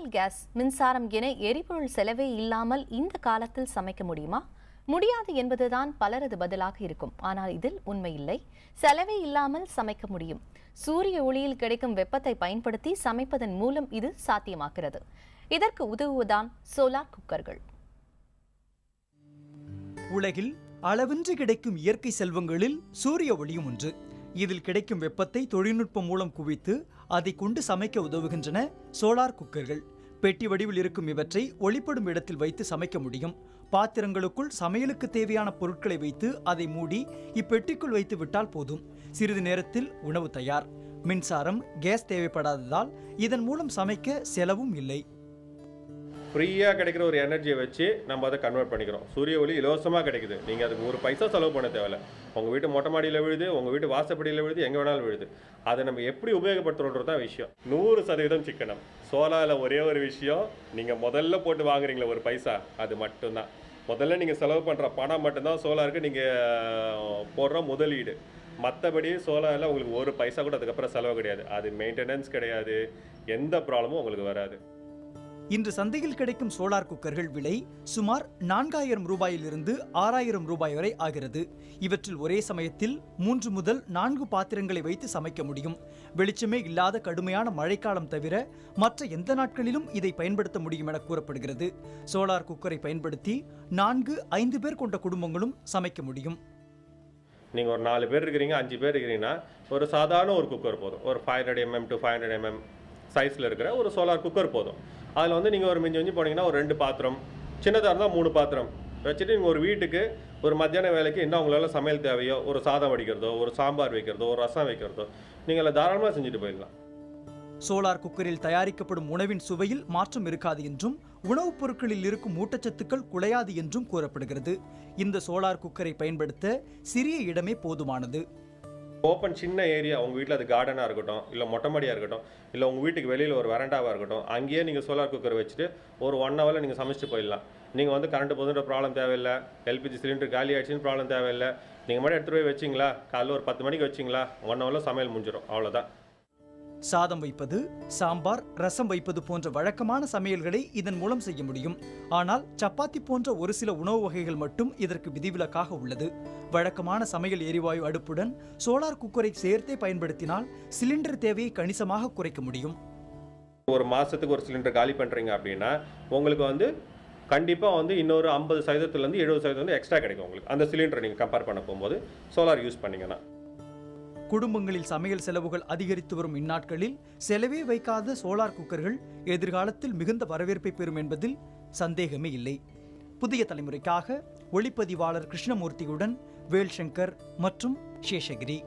சமையல் கேஸ், மின்சாரம் என எரிபொருள் செலவே இல்லாமல் இந்த காலத்தில் சமைக்க முடியுமா? முடியாது என்பதுதான் பலரது பதிலாக இருக்கும். ஆனால் இதில் உண்மையில்லை. செலவே இல்லாமல் சமைக்க முடியும். சூரிய ஒளியில் கிடைக்கும் வெப்பத்தை பயன்படுத்தி சமைப்பதன் மூலம் இது சாத்தியமாகிறது. இதற்கு உதவுவதுதான் சோலார் குக்கர்கள். உலகில் அளவின்றி கிடைக்கும் இயற்கை செல்வங்களில் சூரிய ஒளியும் ஒன்று. இதில் கிடைக்கும் வெப்பத்தை தொழில்நுட்பம் மூலம் குவித்து அதை கொண்டு சமைக்க உதவுகின்றன சோலார் குக்கர்கள். பெட்டி வடிவில் இருக்கும் இவற்றை ஒளிப்படும் இடத்தில் வைத்து சமைக்க முடியும். பாத்திரங்களுக்குள் சமையலுக்கு தேவையான பொருட்களை வைத்து அதை மூடி இப்பெட்டிக்குள் வைத்து விட்டால் போதும். சிறிது நேரத்தில் உணவு தயார். மின்சாரம், கேஸ் தேவைப்படாததால் இதன் மூலம் சமைக்க செலவும் இல்லை. ஃப்ரீயாக கிடைக்கிற ஒரு எனர்ஜியை வச்சு நம்ம அதை கன்வெர்ட் பண்ணிக்கிறோம். சூரிய ஒளி இலவசமாக கிடைக்குது. நீங்கள் அதுக்கு ஒரு பைசா செலவு பண்ண தேவையில்லை. உங்கள் வீட்டு மொட்டை மாடியில் விழுது, உங்கள் வீட்டு வாசப்படியில் விழுது, எங்கே வேணாலும் விழுது. அதை நம்ம எப்படி உபயோகப்படுத்துகிறோன்றது தான் விஷயம். 100% சிக்கனம். சோலாரில் ஒரே ஒரு விஷயம், நீங்கள் முதல்ல போட்டு வாங்குறீங்களே ஒரு பைசா, அது மட்டும்தான். முதல்ல நீங்கள் செலவு பண்ணுற பணம் மட்டும்தான் சோலாருக்கு நீங்கள் போடுற முதலீடு. மற்றபடி சோலாரில் உங்களுக்கு ஒரு பைசா கூட அதுக்கப்புறம் செலவு கிடையாது. அது மெயின்டெனன்ஸ் கிடையாது, எந்த ப்ராப்ளமும் உங்களுக்கு வராது. இன்று சந்தையில் கிடைக்கும் சோலார் குக்கர்கள் விலை சுமார் 4000 ரூபாயிலிருந்து 6000 ரூபாய் வரை ஆகிறது. இவற்றில் ஒரே சமயத்தில் 3 முதல் 4 பாத்திரங்களை வைத்து சமைக்க முடியும். வெளிச்சமே இல்லாத கடுமையான மழைக்காலம் தவிர மற்ற எந்த நாட்களிலும் இதை பயன்படுத்த முடியும் என கூறப்படுகிறது. சோலார் குக்கரை பயன்படுத்தி 4-5 பேர் கொண்ட குடும்பங்களும் சமைக்க முடியும். நீங்கள் ஒரு 4 பேர் இருக்கிறீங்க, 5 பேர் இருக்கிறீங்கன்னா ஒரு சாதாரண ஒரு குக்கர் போதும். ஒரு 500 mm to 500 mm சைஸில் இருக்கிற ஒரு சோலார் குக்கர் போதும். அதில் நீங்கள் ஒரு மிஞ்சி போனீங்கன்னா ஒரு 2 பாத்திரம், சின்னதாக இருந்தால் 3 பாத்திரம் வச்சுட்டு நீங்கள் ஒரு வீட்டுக்கு ஒரு மத்தியான வேலைக்கு என்ன உங்களால் சமையல் தேவையோ, ஒரு சாதம் வடிக்கிறதோ, ஒரு சாம்பார் வைக்கிறதோ, ஒரு ரசம் வைக்கிறதோ, நீங்கள் அதை தாராளமாக செஞ்சுட்டு போயிடலாம். சோலார் குக்கரில் தயாரிக்கப்படும் உணவின் சுவையில் மாற்றம் இருக்காது என்றும் உணவுப் பொருட்களில் இருக்கும் ஊட்டச்சத்துக்கள் குலையாது என்றும் கூறப்படுகிறது. இந்த சோலார் குக்கரை பயன்படுத்த சிறிய இடமே போதுமானது. ஓப்பன் சின்ன ஏரியா, உங்கள் வீட்டில் அது கார்டனாக இருக்கட்டும், இல்லை மொட்டை மாடியாக இருக்கட்டும், இல்லை உங்கள் வீட்டுக்கு வெளியில் ஒரு வெரண்டாவாக இருக்கட்டும், அங்கேயே நீங்கள் சோலார் குக்கர் வச்சுட்டு ஒரு 1 ஹவரில் நீங்கள் சமைச்சிட்டு போயிடலாம். நீங்கள் கரண்ட் போதுன்ற ப்ராப்ளம் தேவையில்லை. எல்பிஜி சிலிண்டர் காலி ஆகிடுச்சின்னு ப்ராப்ளம் தேவையில்லை. நீங்கள் மட்டும் எடுத்துகிட்டு போய் வச்சிங்களா, காலையில் ஒரு 10 மணிக்கு வச்சிங்களா, 1 ஹவரில் சமையல் முடிஞ்சிடும். அவ்வளோதான். சாதம் வைப்பது, சாம்பார், ரசம் வைப்பது போன்ற வழக்கமான சமையல்களை இதன் மூலம் செய்ய முடியும். ஆனால் சப்பாத்தி போன்ற ஒரு சில உணவு வகைகள் மட்டும் இதற்கு விதிவிலக்காக உள்ளது. வழக்கமான சமையல் எரிவாயு அடுப்புடன் சோலார் குக்கரை சேர்த்தே பயன்படுத்தினால் சிலிண்டர் தேவையை கணிசமாக குறைக்க முடியும். ஒரு மாதத்துக்கு ஒரு சிலிண்டர் காலி பண்ணுறீங்க அப்படின்னா உங்களுக்கு கண்டிப்பாக இன்னொரு 50%லேருந்து 70% எக்ஸ்ட்ரா கிடைக்கும் உங்களுக்கு. அந்த சிலிண்டரை நீங்கள் கம்பேர் பண்ண போகும்போது சோலார் யூஸ் பண்ணிங்கன்னா. குடும்பங்களில் சமையல் செலவுகள் அதிகரித்து வரும் இந்நாட்களில் செலவே வைக்காத சோலார் குக்கர்கள் எதிர்காலத்தில் மிகுந்த வரவேற்பை பெறும் என்பதில் சந்தேகமே இல்லை. புதிய தலைமுறைக்காக ஒளிப்பதிவாளர் கிருஷ்ணமூர்த்தியுடன் வேல்சங்கர் மற்றும் சேஷகிரி.